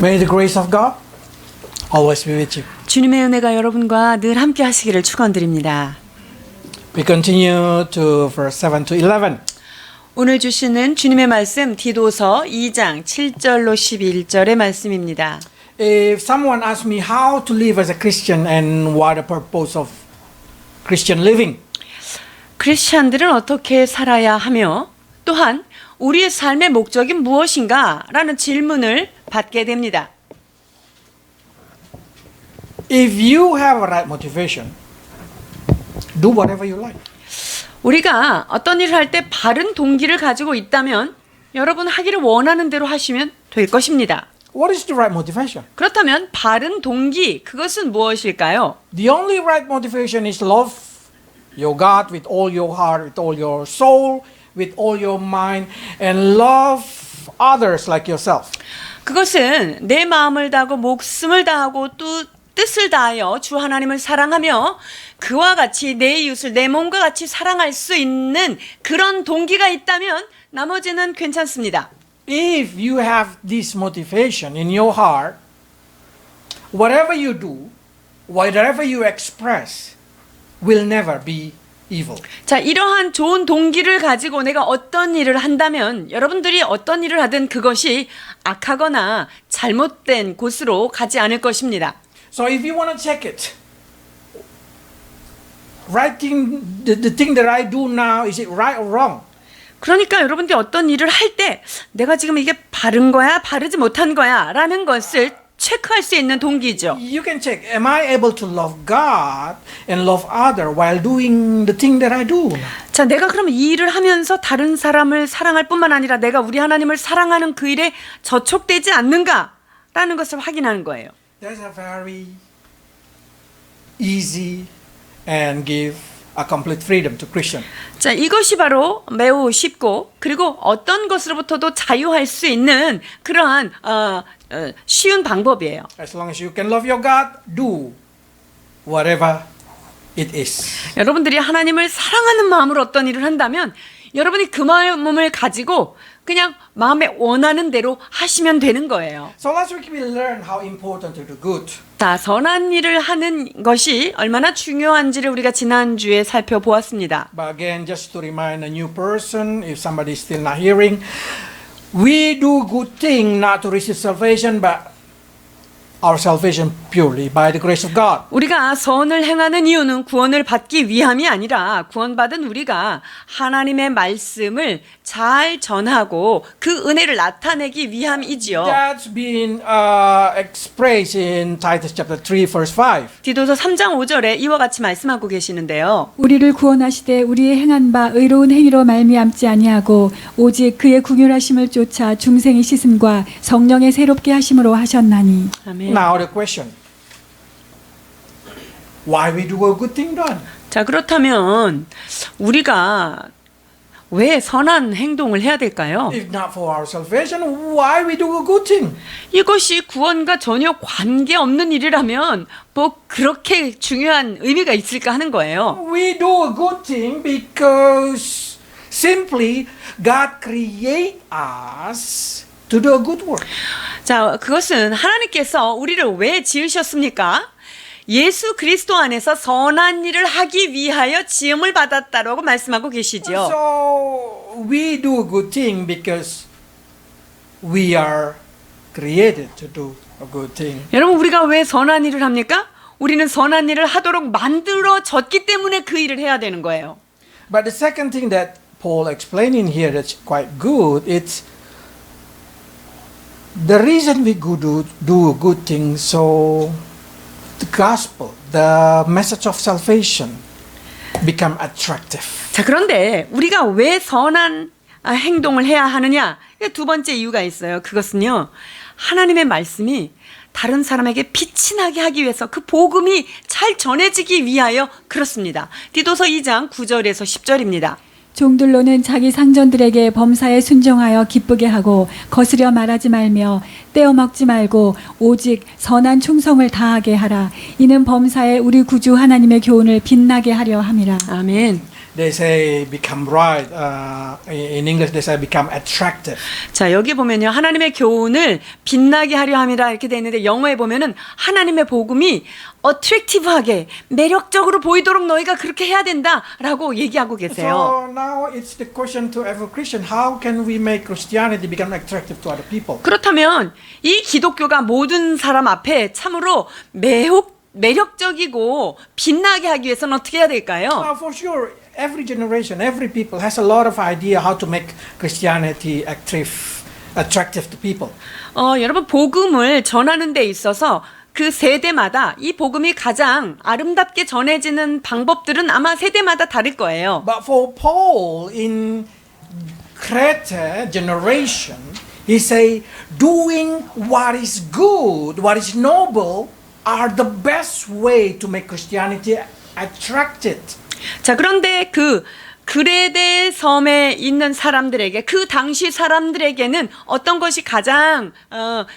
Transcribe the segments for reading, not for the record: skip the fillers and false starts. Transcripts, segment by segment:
May the grace of God always be with you. 주님의 은혜가 여러분과 늘 함께 하시기를 축원드립니다. We continue to verse 7 to 11. 오늘 주시는 주님의 말씀 디도서 2장 7절로 11절의 말씀입니다. If someone asks me how to live as a Christian and what the purpose of Christian living, 크리스찬들은 어떻게 살아야 하며 또한 우리의 삶의 목적이 무엇인가? 라는 질문을 받게 됩니다. if you have a right motivation, do whatever you like. 우리가 어떤 일을 할 때 바른 동기를 가지고 있다면 여러분 하기를 원하는 대로 하시면 될 것입니다. What is the right motivation? 그렇다면 바른 동기, 그것은 무엇일까요? The only right motivation is love your God with all your heart, with all your soul, with all your mind, and love others like yourself. 그것은 내 마음을 다하고 목숨을 다하고 또 뜻을 다하여 주 하나님을 사랑하며 그와 같이 내 이웃을 내 몸과 같이 사랑할 수 있는 그런 동기가 있다면 나머지는 괜찮습니다. If you have this motivation in your heart, whatever you do, whatever you express, will never be evil. 자, 이러한 좋은 동기를 가지고 내가 어떤 일을 한다면 여러분들이 어떤 일을 하든 그것이 악하거나 잘못된 곳으로 가지 않을 것입니다. So if you want to check it, the thing that I do now, is it right or wrong? 그러니까 여러분들이 어떤 일을 할 때 내가 지금 이게 바른 거야, 바르지 못한 거야 라는 것을 체크할 수 있는 동기죠. You can check, am I able to love God and love other while doing the thing that I do? 자, 내가 그러면 이 일을 하면서 다른 사람을 사랑할 뿐만 아니라 내가 우리 하나님을 사랑하는 그 일에 저촉되지 않는가라는 것을 확인하는 거예요. That's a very easy and give a complete freedom to Christian. 자, 이것이 바로 매우 쉽고 그리고 어떤 것으로부터도 자유할 수 있는 그러한 쉬운 방법이에요. As long as you can love your God, do whatever it is. 여러분들이 하나님을 사랑하는 마음으로 어떤 일을 한다면 여러분이 그 마음을 가지고 그냥 마음에 원하는 대로 하시면 되는 거예요. So last week we learned how important to do good. 자, 선한 일을 하는 것이 얼마나 중요한지를 우리가 지난주에 살펴보았습니다. But again, just to remind a new person, if somebody is still not hearing, we do good thing not to receive salvation, but our salvation purely by the grace of God. 우리가 선을 행하는 이유는 구원을 받기 위함이 아니라 구원받은 우리가 하나님의 말씀을 잘 전하고 그 은혜를 나타내기 위함이지요. That's been expressed in Titus chapter 3 verse 5. 디도서 3장 5절에 이와 같이 말씀하고 계시는데요. 우리를 구원하시되 우리의 행한 바 의로운 행위로 말미암지 아니하고 오직 그의 궁휼하심을 쫓아 중생의 씻음과 성령의 새롭게 하심으로 하셨나니. 아멘. Now the question, why we do a good thing done? 자, 그렇다면 우리가 왜 선한 행동을 해야 될까요? If not for our salvation, why we do a good thing? 이것이 구원과 전혀 관계없는 일이라면 뭐 그렇게 중요한 의미가 있을까 하는 거예요. We do a good thing because simply God create us to do a good work. 자, 그것은 하나님께서 우리를 왜 지으셨습니까? 예수 그리스도 안에서 선한 일을 하기 위하여 지음을 받았다라고 말씀하고 계시죠. So we do a good thing because we are created to do a good thing. 여러분, 우리가 왜 선한 일을 합니까? 우리는 선한 일을 하도록 만들어졌기 때문에 그 일을 해야 되는 거예요. But the second thing that Paul explaining here that's quite good, it's the reason we do a good thing, so the gospel, the message of salvation become attractive. 자, 그런데 우리가 왜 선한 행동을 해야 하느냐? 두 번째 이유가 있어요. 그것은요, 하나님의 말씀이 다른 사람에게 빛이 나게 하기 위해서 그 복음이 잘 전해지기 위하여 그렇습니다. 디도서 2장 9절에서 10절입니다. 종들로는 자기 상전들에게 범사에 순종하여 기쁘게 하고 거스려 말하지 말며 떼어 먹지 말고 오직 선한 충성을 다하게 하라. 이는 범사에 우리 구주 하나님의 교훈을 빛나게 하려 함이라. 아멘. they say become right. In English, they say become attractive. 자, 여기 보면요. 하나님의 교훈을 빛나게 하려 함이라 이렇게 돼 있는데 영어에 보면은 하나님의 복음이 어트랙티브하게 매력적으로 보이도록 너희가 그렇게 해야 된다라고 얘기하고 계세요. So now it's the question to every Christian: How can we make Christianity become attractive to other people? 그렇다면 이 기독교가 모든 사람 앞에 참으로 매력적이고 빛나게 하기 위해서는 어떻게 해야 될까요? For sure, every generation, every people has a lot of idea how to make Christianity attractive to people. 여러분 복음을 전하는 데 있어서 그 세대마다 이 복음이 가장 아름답게 전해지는 방법들은 아마 세대마다 다를 거예요. But for Paul in Crete generation, he say doing what is good, what is noble, are the best way to make Christianity attractive. 자, 그런데 그 그레데 섬에 있는 사람들에게 그 당시 사람들에게는 어떤 것이 가장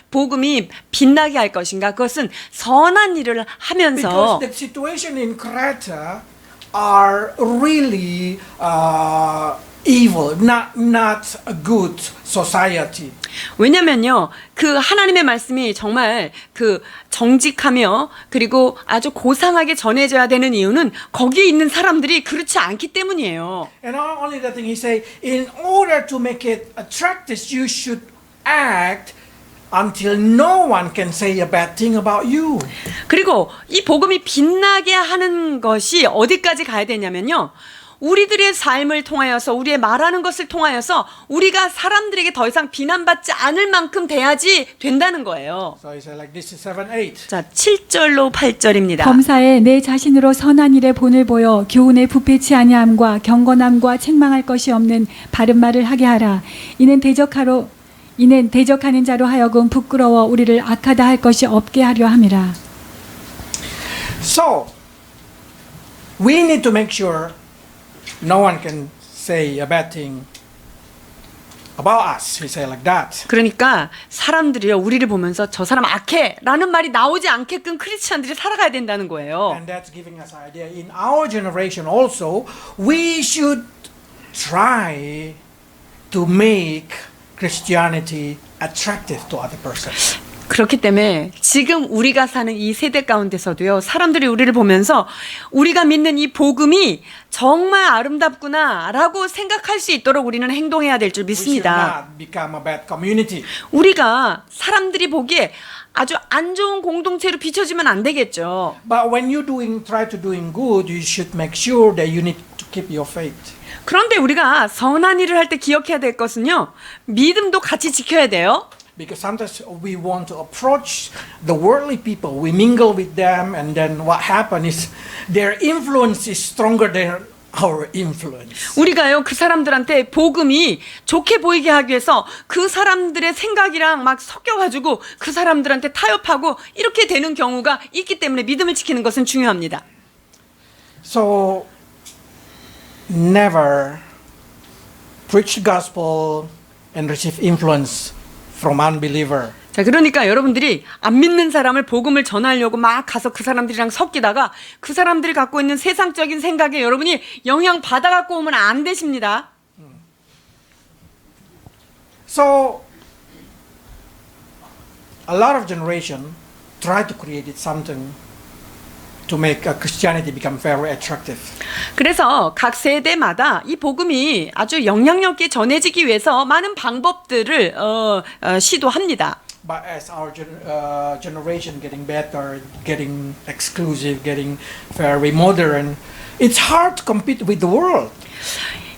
복음이 빛나게 할 것인가? 그것은 선한 일을 하면서 Because the situation in Crete are really evil, not a good society. 왜냐면요, 그 하나님의 말씀이 정말 그 정직하며 그리고 아주 고상하게 전해져야 되는 이유는 거기에 있는 사람들이 그렇지 않기 때문이에요. And not only that thing, he say, in order to make it attractive, you should act until no one can say a bad thing about you. 그리고 이 복음이 빛나게 하는 것이 어디까지 가야 되냐면요. 우리들의 삶을 통하여서 우리의 말하는 것을 통하여서 우리가 사람들에게 더 이상 비난받지 않을 만큼 돼야지 된다는 거예요. So he said like this is 7, 8. 자, 7절로 8절입니다. 범사에 내 자신으로 선한 일에 본을 보여 교훈에 부패치 아니함과 경건함과 책망할 것이 없는 바른 말을 하게 하라. 이는 대적하는 자로 하여금 부끄러워 우리를 악하다 할 것이 없게 하려 함이라. So we need to make sure no one can say a bad thing about us. He said like that. 그러니까 사람들이요, 우리를 보면서 저 사람 악해라는 말이 나오지 않게끔 크리스찬들이 살아가야 된다는 거예요. And that's giving us an idea. In our generation also, we should try to make Christianity attractive to other persons. 그렇기 때문에 지금 우리가 사는 이 세대 가운데서도요, 사람들이 우리를 보면서 우리가 믿는 이 복음이 정말 아름답구나라고 생각할 수 있도록 우리는 행동해야 될 줄 We should 믿습니다. not become a bad community. 우리가 사람들이 보기에 아주 안 좋은 공동체로 비춰지면 안 되겠죠. But when you try to doing good, you should make sure that you need to keep your faith. 그런데 우리가 선한 일을 할 때 기억해야 될 것은요, 믿음도 같이 지켜야 돼요. Because sometimes we want to approach the worldly people, we mingle with them, and then what happens is their influence is stronger than our influence. 우리가요, 그 사람들한테 복음이 좋게 보이게 하기 위해서 그 사람들의 생각이랑 막 섞여가지고 그 사람들한테 타협하고 이렇게 되는 경우가 있기 때문에 믿음을 지키는 것은 중요합니다. So never preach the gospel and receive influence from unbeliever. 자, 그러니까 여러분들이 안 믿는 사람을 복음을 전하려고 막 가서 그 사람들이랑 섞이다가 그 사람들이 갖고 있는 세상적인 생각에 여러분이 영향 받아 갖고 오면 안 되십니다. So a lot of generation try to create something to make Christianity become very attractive. 그래서 각 세대마다 이 복음이 아주 영향력 있게 전해지기 위해서 많은 방법들을 시도합니다. But as our generation getting better, getting exclusive, getting very modern, it's hard to compete with the world.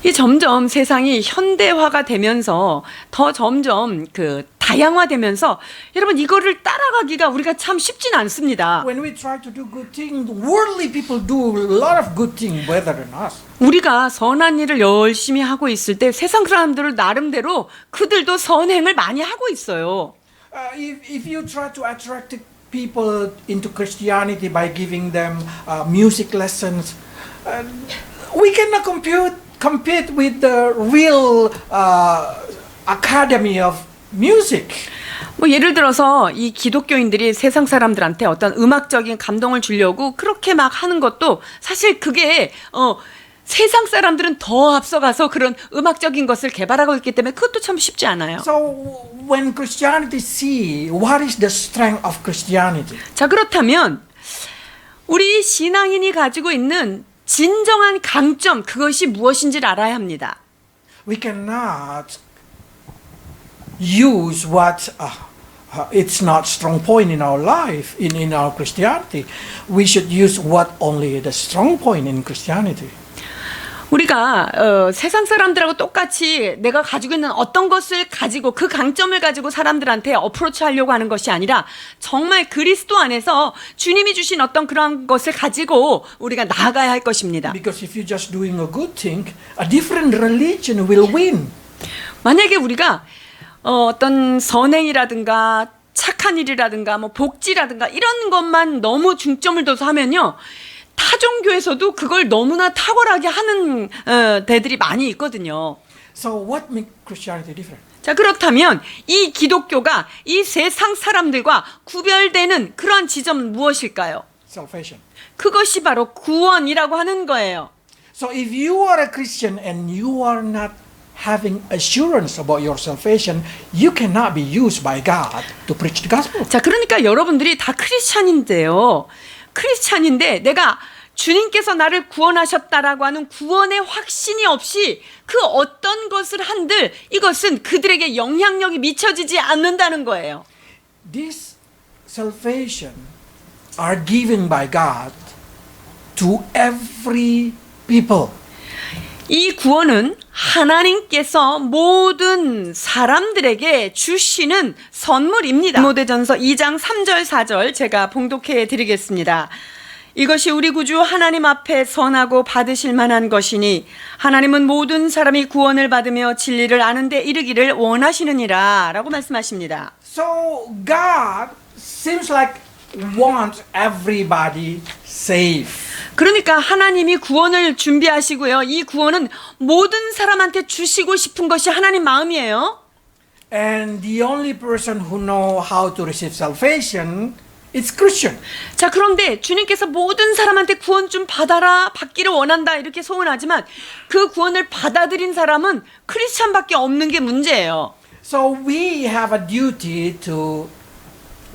이 점점 세상이 현대화가 되면서 더 점점 그 다양화되면서 여러분 이거를 따라가기가 우리가 참 쉽진 않습니다. When we try to do good things, worldly people do a lot of good things better than us. 우리가 선한 일을 열심히 하고 있을 때 세상 사람들을 나름대로 그들도 선행을 많이 하고 있어요. If you try to attract people into Christianity by giving them music lessons, we cannot compete with the real academy of music. 뭐 예를 들어서 이 기독교인들이 세상 사람들한테 어떤 음악적인 감동을 주려고 그렇게 막 하는 것도 사실 그게 세상 사람들은 더 앞서가서 그런 음악적인 것을 개발하고 있기 때문에 그것도 참 쉽지 않아요. So when Christianity see what is the strength of Christianity, 자, 그렇다면 우리 신앙인이 가지고 있는 진정한 강점, 그것이 무엇인지를 알아야 합니다. we cannot use what it's not strong point in our life in our Christianity. We should use what only the strong point in Christianity. 우리가 세상 사람들하고 똑같이 내가 가지고 있는 어떤 것을 가지고 그 강점을 가지고 사람들한테 어프로치 하려고 하는 것이 아니라 정말 그리스도 안에서 주님이 주신 어떤 그런 것을 가지고 우리가 나아가야 할 것입니다. Because if you're just doing a good thing, a different religion will win. 만약에 우리가 어떤 선행이라든가 착한 일이라든가 뭐 복지라든가 이런 것만 너무 중점을 둬서 하면요, 타종교에서도 그걸 너무나 탁월하게 하는 데들이 많이 있거든요. So what makes Christianity different? 자, 그렇다면 이 기독교가 이 세상 사람들과 구별되는 그런 지점은 무엇일까요? Salvation. 그것이 바로 구원이라고 하는 거예요. So if you are a Christian and you are not having assurance about your salvation, you cannot be used by God to preach the gospel. 자, 그러니까 여러분들이 다 크리스찬인데요. 크리스찬인데 내가 주님께서 나를 구원하셨다라고 하는 구원의 확신이 없이 그 어떤 것을 한들 이것은 그들에게 영향력이 미쳐지지 않는다는 거예요. This salvation are given by God to every people. 이 구원은 하나님께서 모든 사람들에게 주시는 선물입니다. 디모데전서 2장 3절 4절 제가 봉독해 드리겠습니다. 이것이 우리 구주 하나님 앞에 선하고 받으실 만한 것이니 하나님은 모든 사람이 구원을 받으며 진리를 아는 데 이르기를 원하시느니라 라고 말씀하십니다. So God seems like wants everybody saved. 그러니까 하나님이 구원을 준비하시고요. 이 구원은 모든 사람한테 주시고 싶은 것이 하나님 마음이에요. And the only person who know how to receive salvation is Christian. 자, 그런데 주님께서 모든 사람한테 구원 좀 받아라, 받기를 원한다 이렇게 소원하지만 그 구원을 받아들인 사람은 크리스찬밖에 없는 게 문제예요. So we have a duty to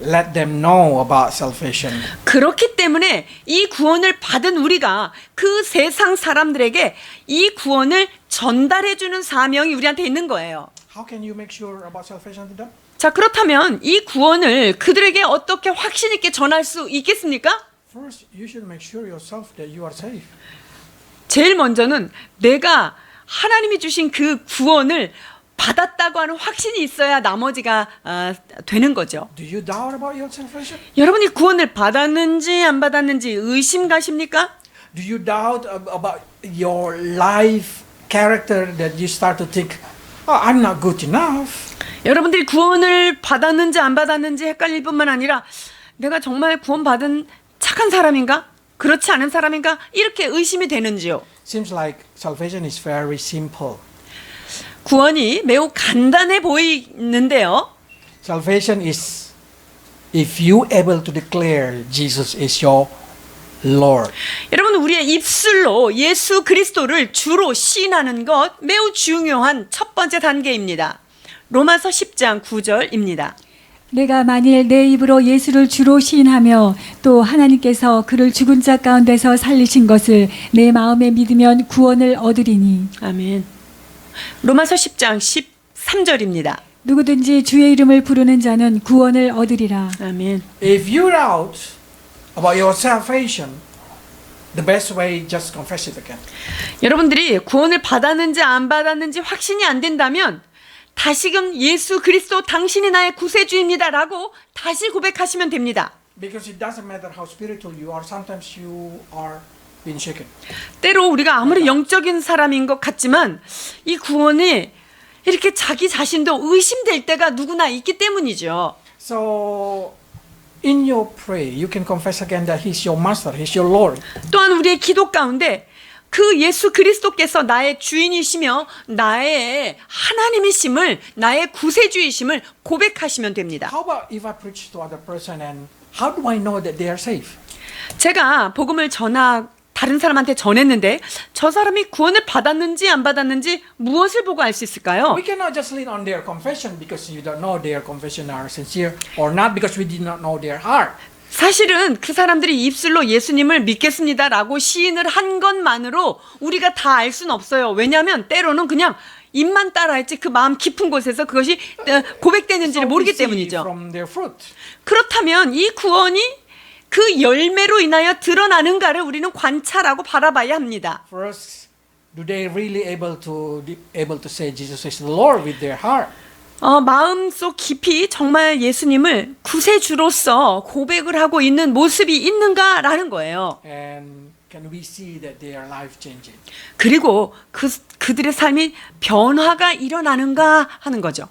let them know about salvation. 그렇기 때문에 이 구원을 받은 우리가 그 세상 사람들에게 이 구원을 전달해주는 사명이 우리한테 있는 거예요. How can you make sure about salvation to them? 자, 그렇다면 이 구원을 그들에게 어떻게 확신 있게 전할 수 있겠습니까? First, you should make sure yourself that you are saved. 제일 먼저는 내가 하나님이 주신 그 구원을 받았다고 하는 확신이 있어야 나머지가 되는 거죠. Do you doubt about your salvation? 여러분이 구원을 받았는지 안 받았는지 의심 가십니까? Do you doubt about your life character that you start to think, oh, I'm not good enough? 여러분들이 구원을 받았는지 안 받았는지 헷갈릴 뿐만 아니라 내가 정말 구원받은 착한 사람인가? 그렇지 않은 사람인가? 이렇게 의심이 되는지요? Seems like salvation is very simple. 구원이 매우 간단해 보이는데요. Salvation is if you able to declare Jesus is your Lord. 여러분, 우리의 입술로 예수 그리스도를 주로 시인하는 것 매우 중요한 첫 번째 단계입니다. 로마서 10장 9절입니다. 내가 만일 내 입으로 예수를 주로 시인하며 또 하나님께서 그를 죽은 자 가운데서 살리신 것을 내 마음에 믿으면 구원을 얻으리니. 아멘. 로마서 10장 13절입니다. 누구든지 주의 이름을 부르는 자는 구원을 얻으리라. 아멘. If you doubt about your salvation, the best way just confess it again. 여러분들이 구원을 받았는지 안 받았는지 확신이 안 된다면 다시금 예수 그리스도 당신이 나의 구세주입니다라고 다시 고백하시면 됩니다. Because it doesn't matter how spiritual you are, sometimes you are being shaken. 때로 우리가 아무리 영적인 사람인 것 같지만 이 구원이 이렇게 자기 자신도 의심될 때가 누구나 있기 때문이죠. So in your prayer, you can confess again that He's your Master, He's your Lord. 또한 우리의 기도 가운데 그 예수 그리스도께서 나의 주인이시며 나의 하나님이심을, 나의 구세주이심을 고백하시면 됩니다. How about if I preach to other person and how do I know that they are safe? 제가 복음을 다른 사람한테 전했는데 저 사람이 구원을 받았는지 안 받았는지 무엇을 보고 알 수 있을까요? We cannot just lean on their confession because you don't know their confession are sincere or not because we did not know their heart. 사실은 그 사람들이 입술로 예수님을 믿겠습니다라고 시인을 한 것만으로 우리가 다 알 수는 없어요. 왜냐하면 때로는 그냥 입만 따라했지 그 마음 깊은 곳에서 그것이 고백되는지를 So we 모르기 see 때문이죠. from their fruit. 그렇다면 이 구원이 그 열매로 인하여 드러나는가를 우리는 관찰하고 바라봐야 합니다. First, do they really able to say Jesus is the Lord with their heart? 마음속 깊이 정말 예수님을 구세주로서 고백을 하고 있는 모습이 있는가라는 거예요. And can we see that they are life changing? 그리고 그들의 삶이 변화가 일어나는가 하는 거죠.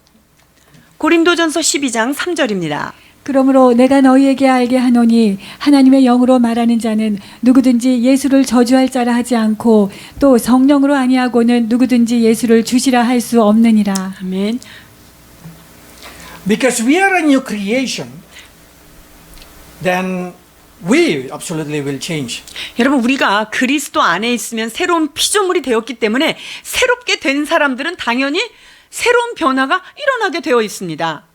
고린도전서 12장 3절입니다. 그러므로 내가 너희에게 알게 하노니 하나님의 영으로 말하는 자는 누구든지 예수를 저주할 자라 하지 않고 또 성령으로 아니하고는 누구든지 예수를 주시라 할 수 없느니라. 아멘. Because we are a new creation, then we absolutely will change. 여러분 우리가 그리스도 안에 있으면 새로운 피조물이 되었기 때문에 새롭게 된 사람들은 당연히 새로운 변화가 일어나게 되어 있습니다.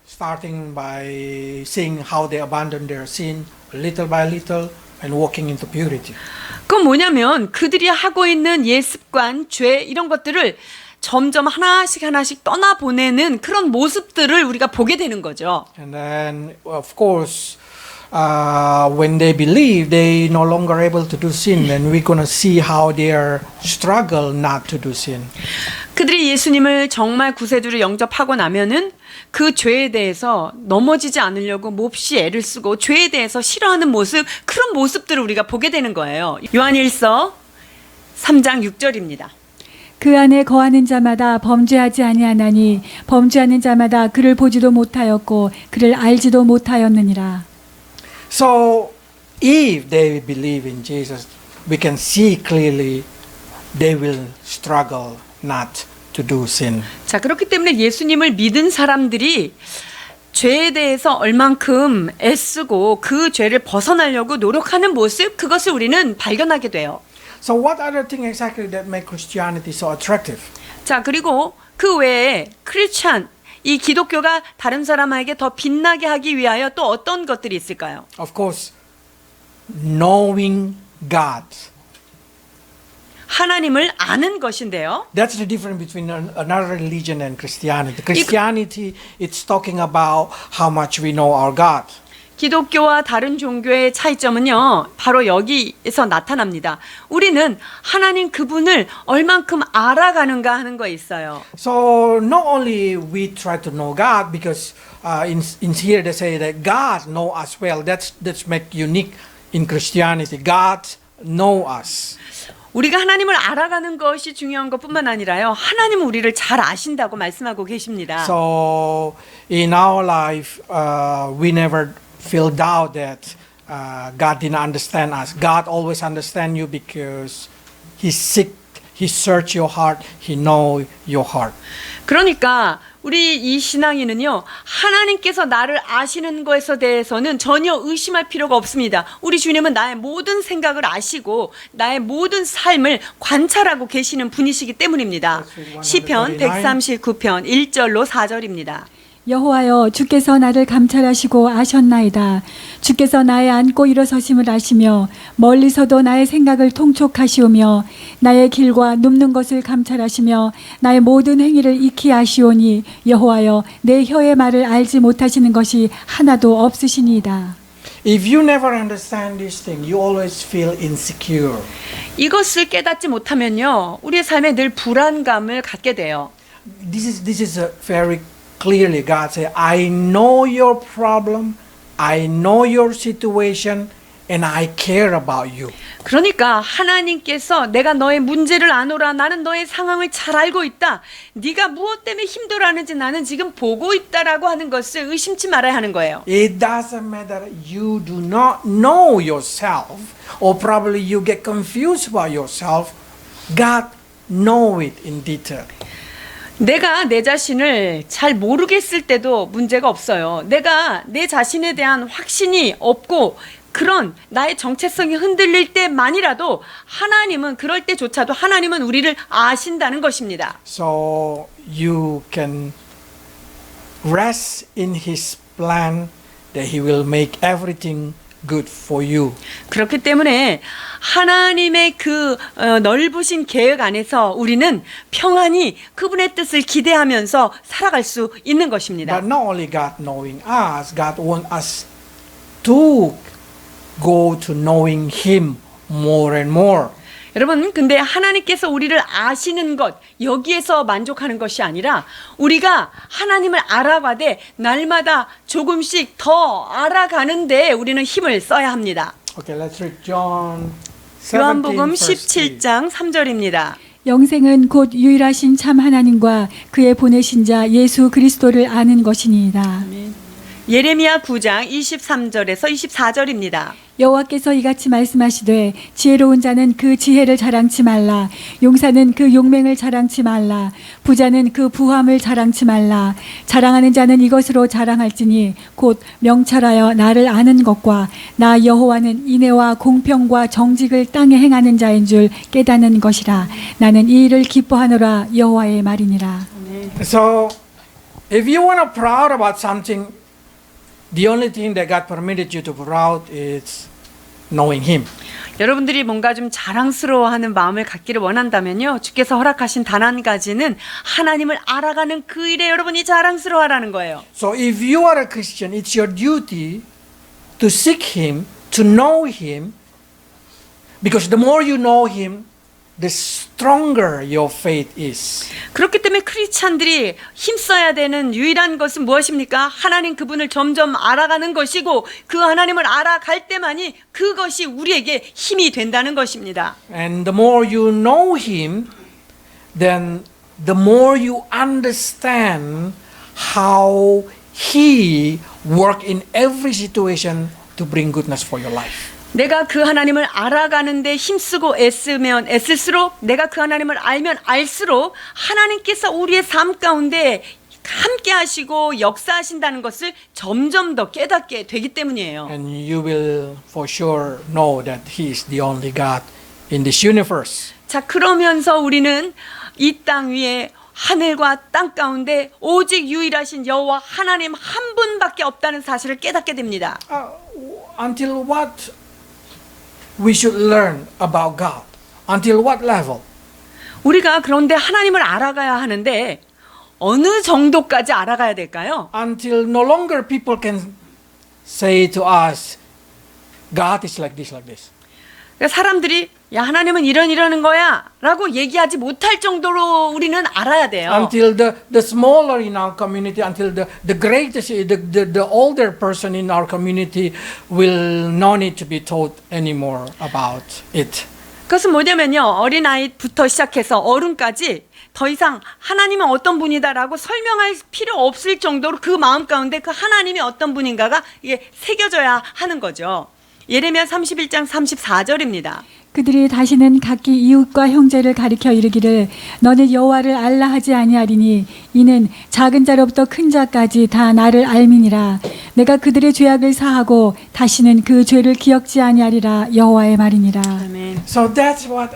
Starting by seeing how they abandon their sin little by little and walking into purity. 그건 뭐냐면 그들이 하고 있는 예습관, 죄 이런 것들을 점점 하나씩 떠나보내는 그런 모습들을 우리가 보게 되는 거죠. And then, of course, when they believe they no longer able to do sin, then we're going to see how they are struggle not to do sin. 그들이 예수님을 정말 구세주로 영접하고 나면은 그 죄에 대해서 넘어지지 않으려고 몹시 애를 쓰고 죄에 대해서 싫어하는 모습, 그런 모습들을 우리가 보게 되는 거예요. 요한일서 3장 6절입니다. 그 안에 거하는 자마다 범죄하지 아니하나니 범죄하는 자마다 그를 보지도 못하였고 그를 알지도 못하였느니라. So, if they believe in Jesus, we can see clearly they will struggle not to do sin. 자, 그렇기 때문에 예수님을 믿은 사람들이 죄에 대해서 얼만큼 애쓰고 그 죄를 벗어나려고 노력하는 모습, 그것을 우리는 발견하게 돼요. So, what other thing exactly that make Christianity so attractive? 자, 그리고 그 외에 크리스찬, 이 기독교가 다른 사람에게 더 빛나게 하기 위하여 또 어떤 것들이 있을까요? Of course, knowing God. 하나님을 아는 것인데요. That's the difference between another religion and Christianity. Christianity, it's talking about how much we know our God. 기독교와 다른 종교의 차이점은요, 바로 여기에서 나타납니다. 우리는 하나님 그분을 얼만큼 알아가는가 하는 거 있어요. So not only we try to know God, because in here they say that God know us well. That's make unique in Christianity. God know us. 우리가 하나님을 알아가는 것이 중요한 것뿐만 아니라요, 하나님은 우리를 잘 아신다고 말씀하고 계십니다. So in our life, we never feel doubt that God didn't understand us. God always understand you because He search your heart. He know your heart. 그러니까 우리 이 신앙인은요, 하나님께서 나를 아시는 것에 대해서는 전혀 의심할 필요가 없습니다. 우리 주님은 나의 모든 생각을 아시고 나의 모든 삶을 관찰하고 계시는 분이시기 때문입니다. 시편 139편 1절로 4절입니다. 여호와여 주께서 나를 감찰하시고 아셨나이다. 주께서 나의 앉고 일어서심을 아시며 멀리서도 나의 생각을 통촉하시오며 나의 길과 눕는 것을 감찰하시며 나의 모든 행위를 익히 아시오니 여호와여 내 혀의 말을 알지 못하시는 것이 하나도 없으시니이다. If you never understand this thing, you always feel insecure. 이것을 깨닫지 못하면요, 우리의 삶에 늘 불안감을 갖게 돼요. This is a very clearly God say, I know your problem, I know your situation, and I care about you. 그러니까 하나님께서 내가 너의 문제를 아노라, 나는 너의 상황을 잘 알고 있다, 네가 무엇 때문에 힘들어하는지 나는 지금 보고 있다라고 하는 것을 의심치 말아야 하는 거예요. It doesn't matter you do not know yourself, or probably you get confused about yourself. God know it in detail. 내가 내 자신을 잘 모르겠을 때도 문제가 없어요. 내가 내 자신에 대한 확신이 없고 그런 나의 정체성이 흔들릴 때만이라도 하나님은 그럴 때조차도 하나님은 우리를 아신다는 것입니다. So you can rest in His plan that He will make everything good for you. 그렇기 때문에 하나님의 그 넓으신 계획 안에서 우리는 평안히 그분의 뜻을 기대하면서 살아갈 수 있는 것입니다. But not only God knowing us, God wants us to go to knowing Him more and more. 여러분, 근데 하나님께서 우리를 아시는 것, 여기에서 만족하는 것이 아니라 우리가 하나님을 알아가되 날마다 조금씩 더 알아가는데 우리는 힘을 써야 합니다. Okay, let's read John 17, 요한복음 verse 3. 17장 3절입니다. 영생은 곧 유일하신 참 하나님과 그의 보내신 자 예수 그리스도를 아는 것이니이다. 예레미야 9장 23절에서 24절입니다. 여호와께서 이같이 말씀하시되 지혜로운 자는 그 지혜를 자랑치 말라. 용사는 그 용맹을 자랑치 말라. 부자는 그 부함을 자랑치 말라. 자랑하는 자는 이것으로 자랑할지니 곧 명철하여 나를 아는 것과 나 여호와는 인애와 공평과 정직을 땅에 행하는 자인 줄 깨닫는 것이라. 나는 이 일을 기뻐하노라. 여호와의 말이니라. So, if you want to proud about something, the only thing that God permitted you to proud is knowing Him. 여러분들이 뭔가 좀 자랑스러워하는 마음을 갖기를 원한다면요, 주께서 허락하신 단 한 가지는 하나님을 알아가는 그 일에 여러분이 자랑스러워하라는 거예요. So, if you are a Christian, it's your duty to seek Him, to know Him, because the more you know Him, the stronger your faith is. 그렇기 때문에 크리스찬들이 힘써야 되는 유일한 것은 무엇입니까? 하나님 그분을 점점 알아가는 것이고 그 하나님을 알아갈 때만이 그것이 우리에게 힘이 된다는 것입니다. And the more you know Him, then the more you understand how He works in every situation to bring goodness for your life. 내가 그 하나님을 알아가는데 힘쓰고 애쓰면 애쓸수록 내가 그 하나님을 알면 알수록 하나님께서 우리의 삶 가운데 함께 하시고 역사하신다는 것을 점점 더 깨닫게 되기 때문이에요. And you will for sure know that He is the only God in this universe. 자, 그러면서 우리는 이 땅 위에 하늘과 땅 가운데 오직 유일하신 여호와 하나님 한 분밖에 없다는 사실을 깨닫게 됩니다. Until what we should learn about God? Until what level? 우리가 그런데 하나님을 알아가야 하는데 어느 정도까지 알아가야 될까요? Until no longer people can say to us, God is like this, like this. 그러니까 사람들이 야 하나님은 이러는 거야 라고 얘기하지 못할 정도로 우리는 알아야 돼요. Until the smaller in our community, until the greatest, the older person in our community will no need to be taught anymore about it. 그것은 뭐냐면요, 어린아이부터 시작해서 어른까지 더 이상 하나님은 어떤 분이다라고 설명할 필요 없을 정도로 그 마음 가운데 그 하나님이 어떤 분인가가 이게 새겨져야 하는 거죠. 예레미야 31장 34절입니다. 그들이 다시는 각기 이웃과 형제를 가리켜 이르기를 너는 여호와를 알라 하지 아니하리니 이는 작은 자로부터 큰 자까지 다 나를 알미니라. 내가 그들의 죄악을 사하고 다시는 그 죄를 기억지 아니하리라. 여호와의 말이니라. 아멘. So that's what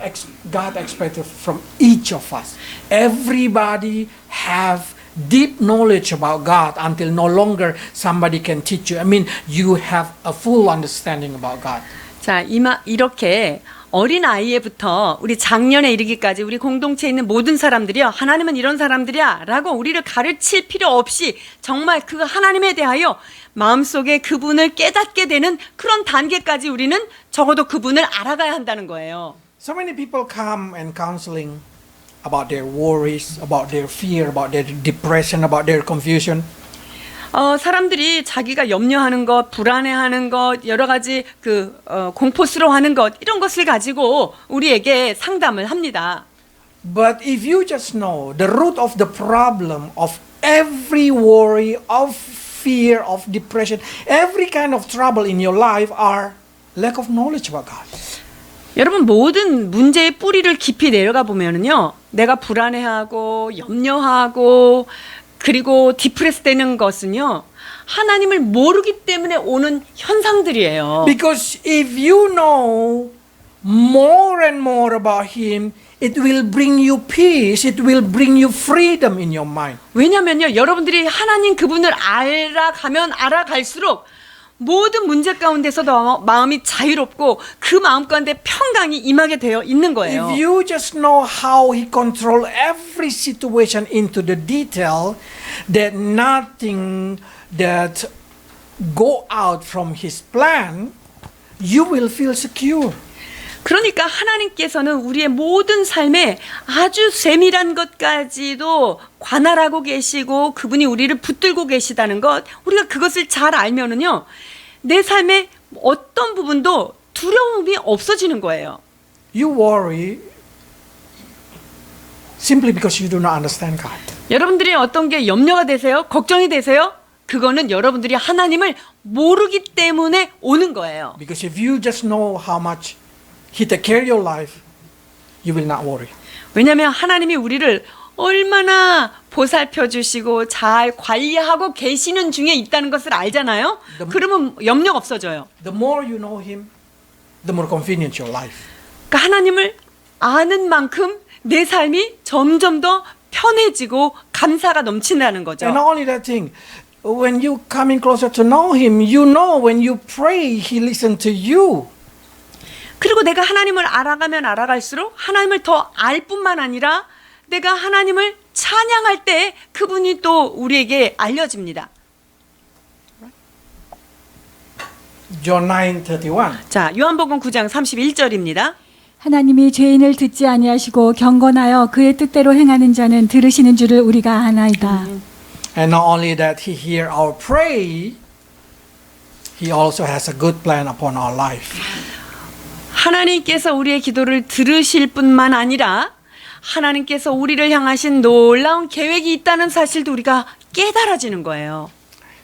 God expected from each of us. Everybody have deep knowledge about God until no longer somebody can teach you. I mean, you have a full understanding about God. 자, 이렇게 어린 아이에부터 우리 장년에 이르기까지 우리 공동체에 있는 모든 사람들이요, 하나님은 이런 사람들이야 라고 우리를 가르칠 필요 없이 정말 그 하나님에 대하여 마음속에 그분을 깨닫게 되는 그런 단계까지 우리는 적어도 그분을 알아가야 한다는 거예요. So many people come and counseling about their worries, about their fear, about their depression, about their confusion. 사람들이 자기가 염려하는 것, 불안해하는 것, 여러 가지 공포스러워하는 것, 이런 것을 가지고 우리에게 상담을 합니다. But if you just know the root of the problem of every worry, of fear, of depression, every kind of trouble in your life are lack of knowledge about God. 여러분, 모든 문제의 뿌리를 깊이 내려가 보면은요, 내가 불안해하고 염려하고 그리고 디프레스 되는 것은요. 하나님을 모르기 때문에 오는 현상들이에요. Because if you know more and more about Him, it will bring you peace. It will bring you freedom in your mind. 왜냐면요. 여러분들이 하나님 그분을 알아가면 알아갈수록 모든 문제 가운데서도 마음이 자유롭고 그 마음 가운데 평강이 임하게 되어 있는 거예요. If you just know how He control every situation into the detail, that nothing that go out from His plan, you will feel secure. 그러니까 하나님께서는 우리의 모든 삶에 아주 세밀한 것까지도 관할하고 계시고 그분이 우리를 붙들고 계시다는 것, 우리가 그것을 잘 알면은요, 내 삶의 어떤 부분도 두려움이 없어지는 거예요. You worry simply because you do not understand God. 여러분들이 어떤 게 염려가 되세요? 걱정이 되세요? 그거는 여러분들이 하나님을 모르기 때문에 오는 거예요. Because if you just know how much He take care of your life, you will not worry. 왜냐하면 하나님이 우리를 얼마나 보살펴 주시고 잘 관리하고 계시는 중에 있다는 것을 알잖아요. 그러면 염려가 없어져요. The more you know Him, the more convenient your life. 그러니까 하나님을 아는 만큼 내 삶이 점점 더 편해지고 감사가 넘친다는 거죠. And not only that thing, when you coming closer to know Him, you know when you pray, He listen to you. 그리고 내가 하나님을 알아가면 알아갈수록 하나님을 더 알 뿐만 아니라 내가 하나님을 찬양할 때 그분이 또 우리에게 알려집니다. John 9:31. 자, 요한복음 9장 31절입니다. 하나님이 죄인을 듣지 아니하시고 경건하여 그의 뜻대로 행하는 자는 들으시는 줄을 우리가 아나이다. And not only that He hear our pray, He also has a good plan upon our life. 하나님께서 우리의 기도를 들으실 뿐만 아니라 하나님께서 우리를 향하신 놀라운 계획이 있다는 사실도 우리가 깨달아지는 거예요.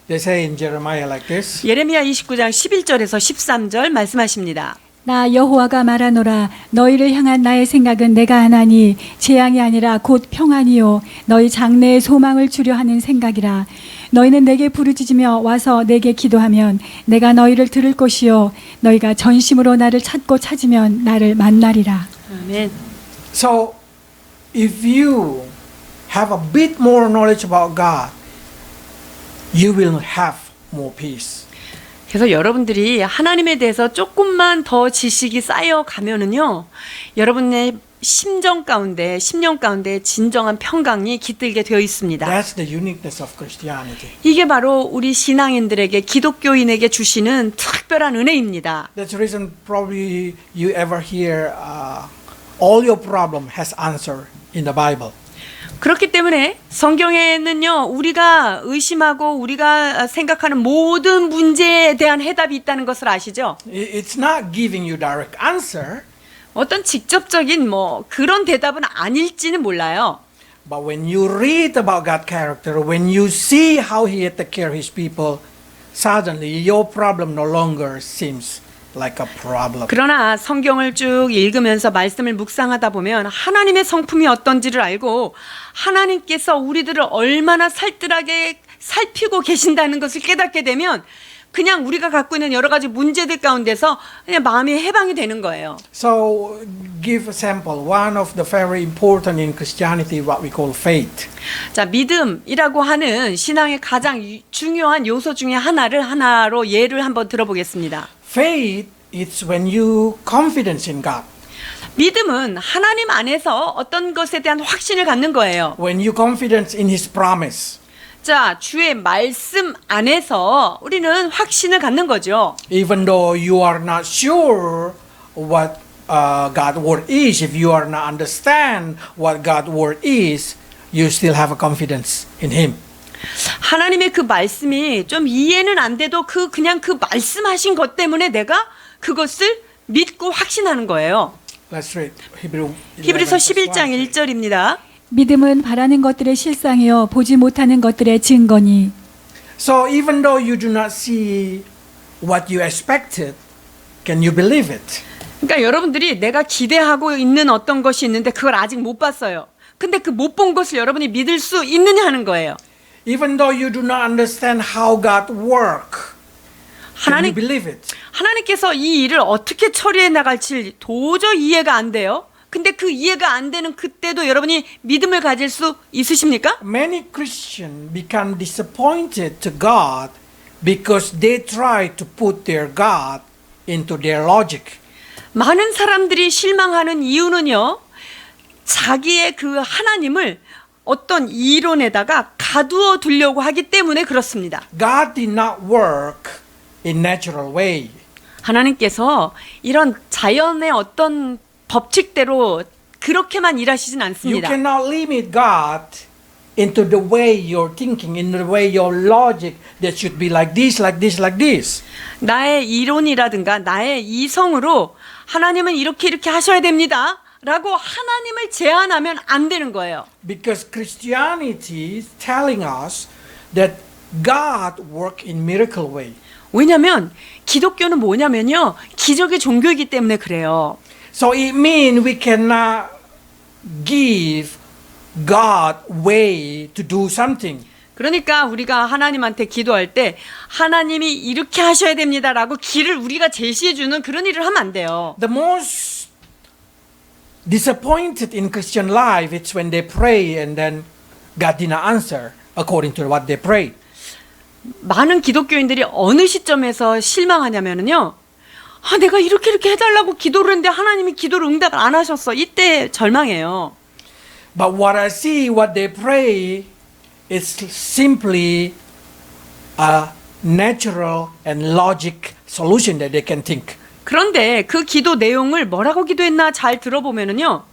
They say in Jeremiah like this. 예레미야 29장 11절에서 13절 말씀하십니다. 나 여호와가 말하노라 너희를 향한 나의 생각은 내가 하나니 재앙이 아니라 곧 평안이요 너희 장래에 소망을 주려 하는 생각이라. 너희는 내게 부르짖으며 와서 내게 기도하면 내가 너희를 들을 것이요 너희가 전심으로 나를 찾고 찾으면 나를 만나리라. 아멘. So, if you have a bit more knowledge about God, you will have more peace. 그래서 여러분들이 하나님에 대해서 조금만 더 지식이 쌓여 가면은요, 여러분의 심정 가운데, 심령 가운데 진정한 평강이 깃들게 되어 있습니다. That's the uniqueness of Christianity. 이게 바로 우리 신앙인들에게, 기독교인에게 주시는 특별한 은혜입니다. That's the reason probably you ever hear all your problem has answer in the Bible. 그렇기 때문에 성경에는요, 우리가 의심하고 우리가 생각하는 모든 문제에 대한 해답이 있다는 것을 아시죠? It's not giving you direct answer, 어떤 직접적인 그런 대답은 아닐지는 몰라요. but when you read about God's character, when you see how He take care of His people, suddenly your problem no longer seems like a problem. 그러나 성경을 쭉 읽으면서 말씀을 묵상하다 보면 하나님의 성품이 어떤지를 알고 하나님께서 우리들을 얼마나 살뜰하게 살피고 계신다는 것을 깨닫게 되면 그냥 우리가 갖고 있는 여러 가지 문제들 가운데서 그냥 마음이 해방이 되는 거예요. So, give a sample. One of the very important in Christianity, what we call faith. 자, 믿음이라고 하는 신앙의 가장 중요한 요소 중에 하나로 예를 한번 들어보겠습니다. Faith is when you confidence in God. 믿음은 하나님 안에서 어떤 것에 대한 확신을 갖는 거예요. When you confidence in His promise. 자, 주의 말씀 안에서 우리는 확신을 갖는 거죠. Even though you are not sure what God's word is, if you are not understand what God's word is, you still have a confidence in Him. 하나님의 그 말씀이 좀 이해는 안 돼도 그냥 그 말씀하신 것 때문에 내가 그것을 믿고 확신하는 거예요. Let's read 히브리서 11장 1절입니다. 믿음은 바라는 것들의 실상이요 보지 못하는 것들의 증거니. So even though you do not see what you expected, can you believe it? 그러니까 여러분들이 내가 기대하고 있는 어떤 것이 있는데 그걸 아직 못 봤어요. 근데 그 못 본 것을 여러분이 믿을 수 있느냐 하는 거예요. Even though you do not understand how God works, can you 하나님, believe it? 하나님께서 이 일을 어떻게 처리해 나갈지 도저히 이해가 안 돼요. 근데 그 이해가 안 되는 그때도 여러분이 믿음을 가질 수 있으십니까? Many Christians become disappointed to God because they try to put their God into their logic. 많은 사람들이 실망하는 이유는요, 자기의 그 하나님을 어떤 이론에다가 가두어 두려고 하기 때문에 그렇습니다. God did not work in natural way. 하나님께서 이런 자연의 어떤 법칙대로 그렇게만 일하시진 You 않습니다. cannot limit God into the way you're thinking, in the way your logic that should be like this, like this, like this. 나의 이론이라든가 나의 이성으로 하나님은 이렇게 하셔야 됩니다. 라고 하나님을 제한하면 안 되는 거예요. Because Christianity is telling us that God work in miracle way. 왜냐하면 기독교는 뭐냐면요, 기적의 종교이기 때문에 그래요. So it means we cannot give God way to do something. 그러니까 우리가 하나님한테 기도할 때 하나님이 이렇게 하셔야 됩니다라고 길을 우리가 제시해주는 그런 일을 하면 안 돼요. The most disappointed in Christian life is when they pray and then God did not answer according to what they prayed. 많은 기독교인들이 어느 시점에서 실망하냐면요, 내가 이렇게 해달라고 기도를 했는데 하나님이 기도를 응답을 안 하셨어. 이때 절망해요. But what I see, what they pray is simply a natural and logic solution that they can think. 그런데 그 기도 내용을 뭐라고 기도했나 잘 들어보면은요,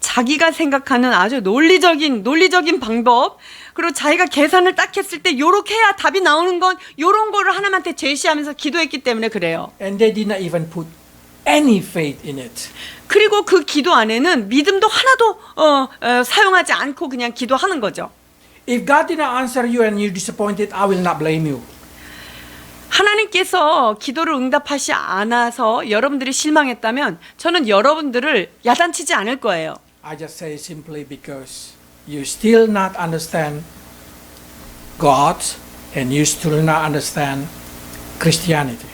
자기가 생각하는 아주 논리적인 방법, 그리고 자기가 계산을 딱 했을 때 요렇게 해야 답이 나오는 건 요런 거를 하나님한테 제시하면서 기도했기 때문에 그래요. And they did not even put any faith in it. 그리고 그 기도 안에는 믿음도 하나도 사용하지 않고 그냥 기도하는 거죠. If God did not answer you and you're disappointed, I will not blame you. 하나님께서 기도를 응답하지 않아서 여러분들이 실망했다면 저는 여러분들을 야단치지 않을 거예요. I just say simply because you still not understand God and you still not understand Christianity.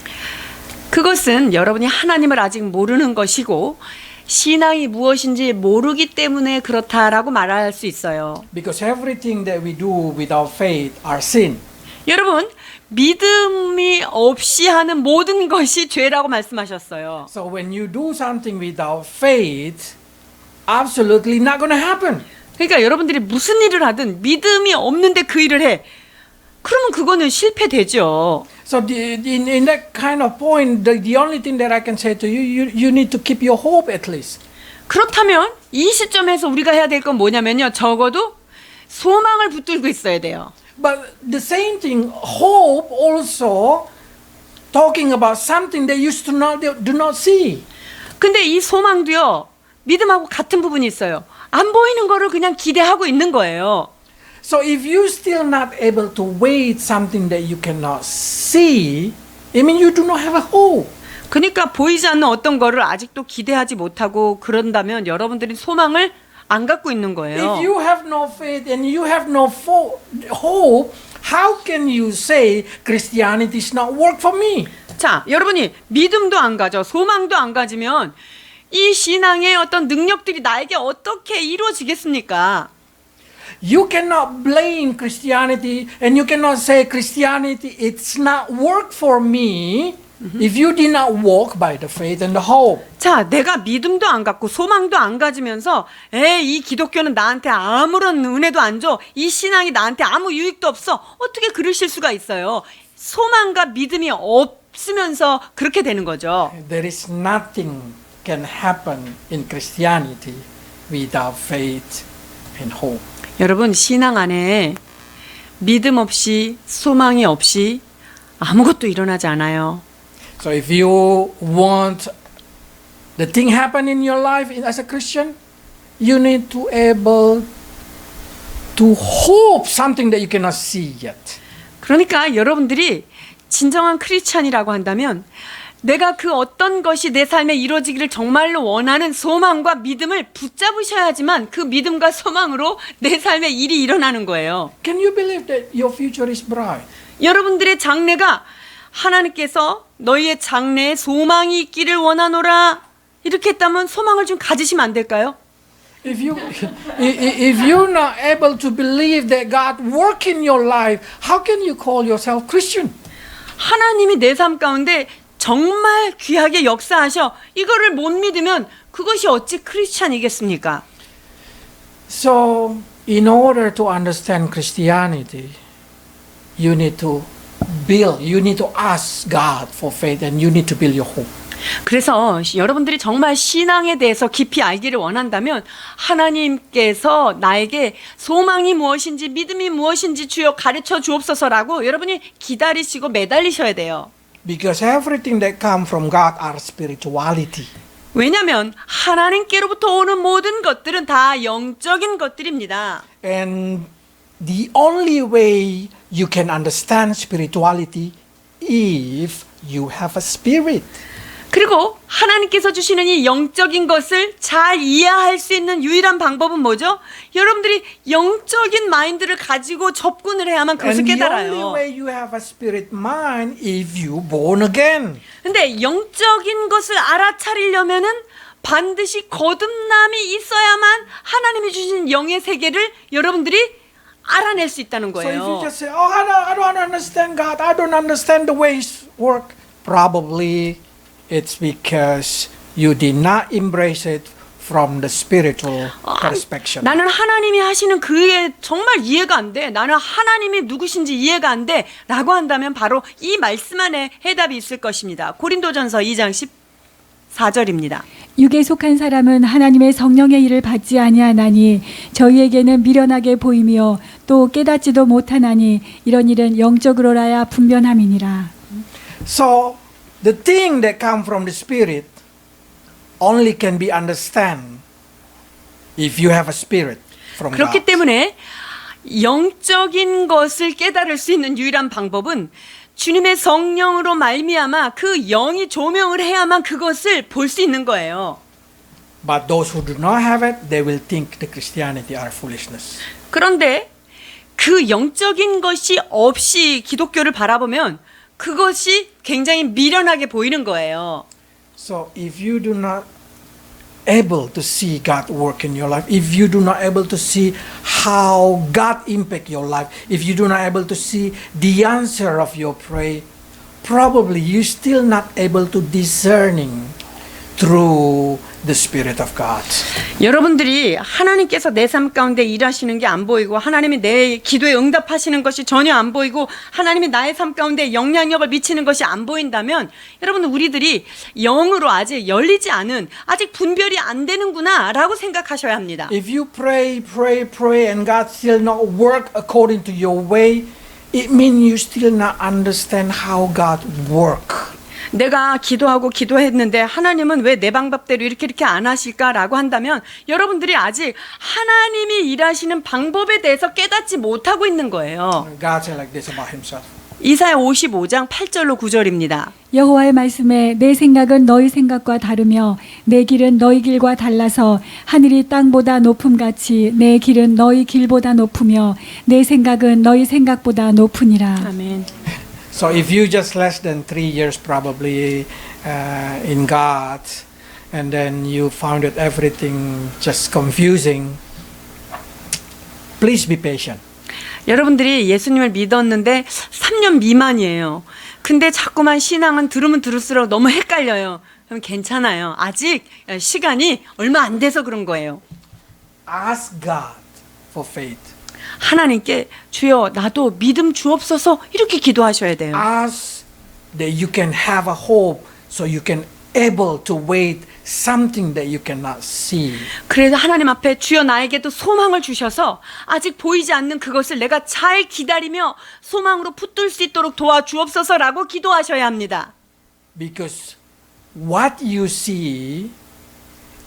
그것은 여러분이 하나님을 아직 모르는 것이고 신앙이 무엇인지 모르기 때문에 그렇다라고 말할 수 있어요. Because everything that we do without faith are sin. 여러분, 믿음이 없이 하는 모든 것이 죄라고 말씀하셨어요. So when you do something without faith, absolutely not going to happen. 그러니까 여러분들이 무슨 일을 하든 믿음이 없는데 그 일을 해. 그러면 그거는 실패되죠. So in that kind of point, the only thing that I can say to you, you need to keep your hope at least. 그렇다면 이 시점에서 우리가 해야 될 건 뭐냐면요, 적어도 소망을 붙들고 있어야 돼요. But the same thing, hope also talking about something that you do not see. 근데 이 소망도요, 믿음하고 같은 부분이 있어요. 안 보이는 거를 그냥 기대하고 있는 거예요. So if you still not able to wait something that you cannot see, I mean you do not have a hope. 그러니까 보이지 않는 어떤 거를 아직도 기대하지 못하고 그런다면 여러분들이 소망을 안 갖고 있는 거예요. If you have no faith and you have no hope, how can you say Christianity does not work for me? 자, 여러분이 믿음도 안 가져, 소망도 안 가지면 이 신앙의 어떤 능력들이 나에게 어떻게 이루어지겠습니까? You cannot blame Christianity and you cannot say Christianity it's not work for me if you did not walk by the faith and the hope. 자, 내가 믿음도 안 갖고 소망도 안 가지면서 이 기독교는 나한테 아무런 은혜도 안 줘. 이 신앙이 나한테 아무 유익도 없어. 어떻게 그러실 수가 있어요? 소망과 믿음이 없으면서 그렇게 되는 거죠. There is nothing can happen in Christianity without faith and hope. 여러분, 신앙 안에 믿음 없이 소망이 없이 아무것도 일어나지 않아요. So if you want the thing happen in your life as a Christian, you need to able to hope something that you cannot see yet. 그러니까 여러분들이 진정한 크리스찬이라고 한다면 내가 그 어떤 것이 내 삶에 이루어지기를 정말로 원하는 소망과 믿음을 붙잡으셔야지만 그 믿음과 소망으로 내 삶에 일이 일어나는 거예요. Can you believe that your future is bright? 여러분들의 장래가 하나님께서 너희의 장래에 소망이 있기를 원하노라 이렇게 했다면 소망을 좀 가지시면 안 될까요? If you're not able to believe that God work in your life, how can you call yourself Christian? 하나님이 내 삶 가운데 정말 귀하게 역사하셔 이거를 못 믿으면 그것이 어찌 크리스찬이겠습니까? So, in order to understand Christianity, you need to ask God for faith and you need to build your hope. 그래서 여러분들이 정말 신앙에 대해서 깊이 알기를 원한다면 하나님께서 나에게 소망이 무엇인지 믿음이 무엇인지 주여 가르쳐 주옵소서라고 여러분이 기다리시고 매달리셔야 돼요. Because everything that comes from God are spirituality. 왜냐하면 하나님께로부터 오는 모든 것들은 다 영적인 것들입니다. And the only way you can understand spirituality if you have a spirit. 그리고 하나님께서 주시는 이 영적인 것을 잘 이해할 수 있는 유일한 방법은 뭐죠? 여러분들이 영적인 마인드를 가지고 접근을 해야만 그것을 And the only 깨달아요. way you have a spirit mind if you born again. 근데 영적인 것을 알아차리려면은 반드시 거듭남이 있어야만 하나님이 주신 영의 세계를 여러분들이 알아낼 수 있다는 So if you 거예요. just say, "Oh, I don't understand God. I don't understand the ways work," probably it's because you did not embrace it from the spiritual perspective. 나는 하나님이 하시는 그게 정말 이해가 안 돼. 나는 하나님이 누구신지 이해가 안 돼. 라고 한다면 바로 이 말씀 안에 해답이 있을 것입니다. 고린도전서 2장 14절입니다. 육에 속한 사람은 하나님의 성령의 일을 받지 아니하나니 저희에게는 미련하게 보이며 또 깨닫지도 못하나니 이런 일은 영적으로라야 분변함이니라. So the thing that come from the spirit only can be understand if you have a spirit from 그렇기 God. 때문에 영적인 것을 깨달을 수 있는 유일한 방법은 주님의 성령으로 말미암아 그 영이 조명을 해야만 그것을 볼 수 있는 거예요. But those who do not have it, they will think the Christianity are foolishness. 그런데 그 영적인 것이 없이 기독교를 바라보면 그것이 굉장히 미련하게 보이는 거예요. So if you do not able to see God work in your life, if you do not able to see how God impact your life, if you do not able to see the answer of your prayer, probably you still not able to discerning through the Spirit of God. 여러분들이 하나님께서 내 삶 가운데 일하시는 게 안 보이고 하나님이 내 기도에 응답하시는 것이 전혀 안 보이고 하나님이 나의 삶 가운데 영향력을 미치는 것이 안 보인다면 여러분 우리들이 영으로 아직 열리지 않은 아직 분별이 안 되는구나 라고 생각하셔야 합니다. If you pray and God still not work according to your way, it means you still not understand how God work. 내가 기도하고 기도했는데 하나님은 왜 내 방법대로 이렇게 안 하실까라고 한다면 여러분들이 아직 하나님이 일하시는 방법에 대해서 깨닫지 못하고 있는 거예요. God said like this about himself. 이사야 55장 8절로 9절입니다. 여호와의 말씀에 내 생각은 너희 생각과 다르며 내 길은 너희 길과 달라서 하늘이 땅보다 높음같이 내 길은 너희 길보다 높으며 내 생각은 너희 생각보다 높으니라. 아멘. So if you just less than 3 years probably in God, and then you found it everything just confusing, please be patient. 여러분들이 예수님을 믿었는데 3년 미만이에요. 근데 자꾸만 신앙은 들으면 들을수록 너무 헷갈려요. 그럼 괜찮아요. 아직 시간이 얼마 안 돼서 그런 거예요. Ask God for faith. 하나님께 주여 나도 믿음 주옵소서 이렇게 기도하셔야 돼요. Ask that you can have a hope so you can able to wait something that you cannot see. 그래서 하나님 앞에 주여 나에게도 소망을 주셔서 아직 보이지 않는 그것을 내가 잘 기다리며 소망으로 붙들 수 있도록 도와주옵소서라고 기도하셔야 합니다. Because what you see,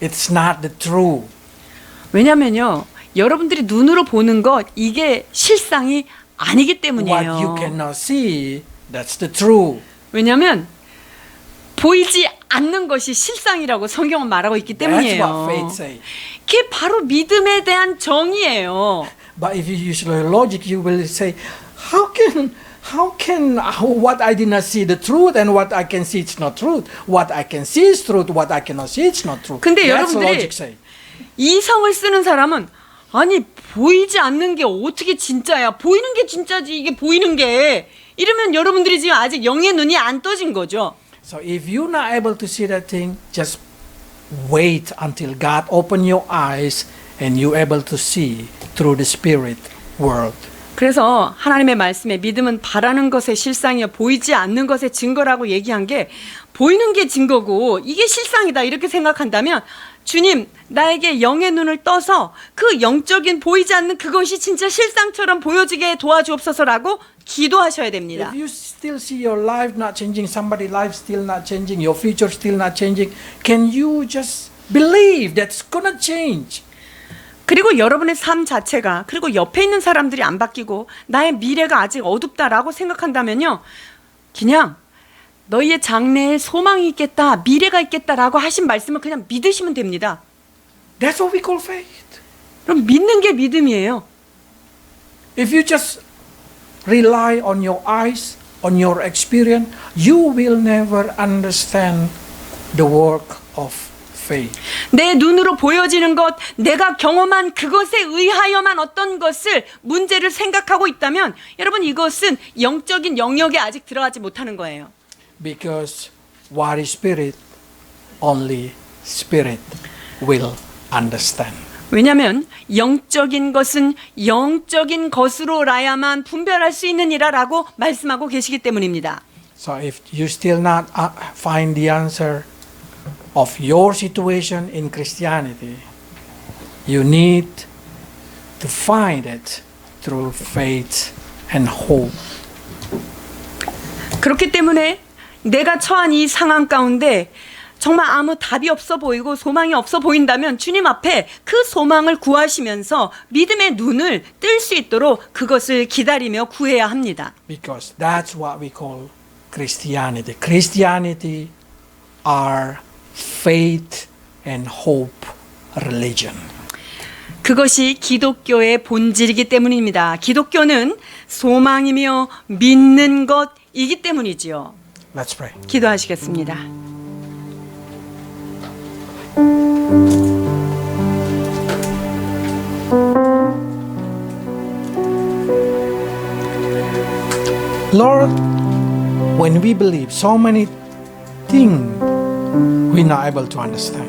it's not the truth. 왜냐면요. 여러분들이 눈으로 보는 것 이게 실상이 아니기 때문이에요. What you cannot see, that's the truth. 왜냐하면 보이지 않는 것이 실상이라고 성경은 말하고 있기 That's what 때문이에요. faith say. 그게 바로 믿음에 대한 정의예요. But if you use your logic, you will say, how can what I did not see the truth and what I can see it's not truth. What I can see is truth. What I cannot see it's not truth. 근데 That's 여러분들이 logic say. 이성을 쓰는 사람은 아니 보이지 않는 게 어떻게 진짜야? 보이는 게 진짜지 이게 보이는 게 이러면 여러분들이 지금 아직 영의 눈이 안 떠진 거죠. So if you're not able to see that thing, just wait until God open your eyes and you're able to see through the spirit world. 그래서 하나님의 말씀에 믿음은 바라는 것의 실상이요 보이지 않는 것의 증거라고 얘기한 게 보이는 게 증거고 이게 실상이다 이렇게 생각한다면 주님 나에게 영의 눈을 떠서 그 영적인 보이지 않는 그것이 진짜 실상처럼 보여지게 도와주옵소서라고 기도하셔야 됩니다. If you still see your life not changing, somebody's life still not changing, your future still not changing, can you just believe that's gonna change? 그리고 여러분의 삶 자체가 그리고 옆에 있는 사람들이 안 바뀌고 나의 미래가 아직 어둡다라고 생각한다면요. 그냥 너희의 장래에 소망이 있겠다, 미래가 있겠다라고 하신 말씀을 그냥 믿으시면 됩니다. That's what we call faith. 그럼 믿는 게 믿음이에요. If you just rely on your eyes, on your experience, you will never understand the work of faith. 내 눈으로 보여지는 것, 내가 경험한 그것에 의하여만 어떤 것을 문제를 생각하고 있다면 여러분 이것은 영적인 영역에 아직 들어가지 못하는 거예요. Because what is spirit, only spirit will understand. 왜냐하면 영적인 것은 영적인 것으로라야만 분별할 수 있느니라라고 말씀하고 계시기 때문입니다. So if you still not find the answer of your situation in Christianity, you need to find it through faith and hope. 그렇기 때문에 내가 처한 이 상황 가운데 정말 아무 답이 없어 보이고 소망이 없어 보인다면 주님 앞에 그 소망을 구하시면서 믿음의 눈을 뜰 수 있도록 그것을 기다리며 구해야 합니다. Because that's what we call Christianity. Christianity are faith and hope religion. 그것이 기독교의 본질이기 때문입니다. 기독교는 소망이며 믿는 것이기 때문이지요. Let's pray. 기도하시겠습니다. Lord, when we believe so many things we're not able to understand.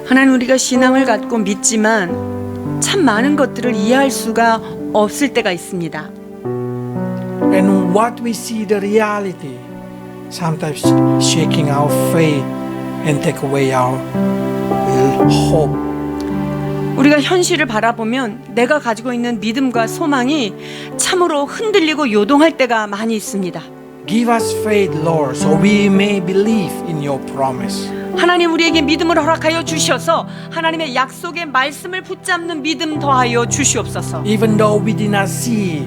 하나님 우리가 신앙을 갖고 믿지만 참 많은 것들을 이해할 수가 없을 때가 있습니다. And what we see the reality sometimes shaking our faith and take away our hope. 우리가 현실을 바라보면 내가 가지고 있는 믿음과 소망이 참으로 흔들리고 요동할 때가 많이 있습니다. Give us faith, Lord, so we may believe in your promise. 하나님 우리에게 믿음을 허락하여 주셔서 하나님의 약속의 말씀을 붙잡는 믿음 더하여 주시옵소서. Even though we did not see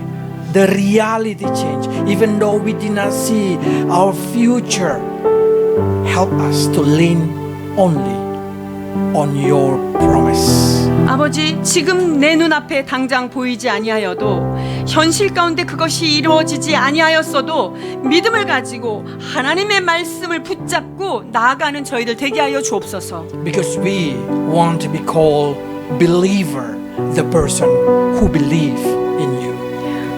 the reality change, even though we did not see our future, help us to lean only on your promise. 아버지, 지금 내 눈앞에 당장 보이지 아니하여도 현실 가운데 그것이 이루어지지 아니하였어도 믿음을 가지고 하나님의 말씀을 붙잡고 나아가는 저희들 되게 하여 주옵소서. Because we want to be called believer, the person who believe in you.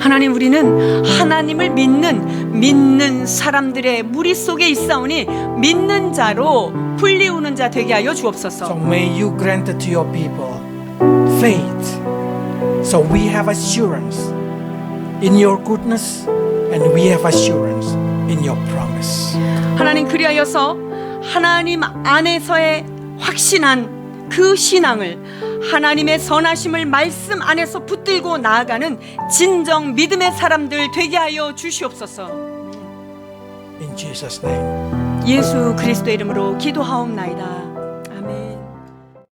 하나님 우리는 하나님을 믿는 사람들의 무리 속에 있사오니 믿는 자로 불리우는 자 되게 하여 So 주옵소서. may you grant it to your people faith, so we have assurance in your goodness and we have assurance in your promise. 하나님 그리하여서 하나님 안에서의 확신한 그 신앙을 하나님의 선하심을 말씀 안에서 붙들고 나아가는 진정 믿음의 사람들 되게 하여 주시옵소서. In Jesus' name. 예수 그리스도의 이름으로 기도하옵나이다.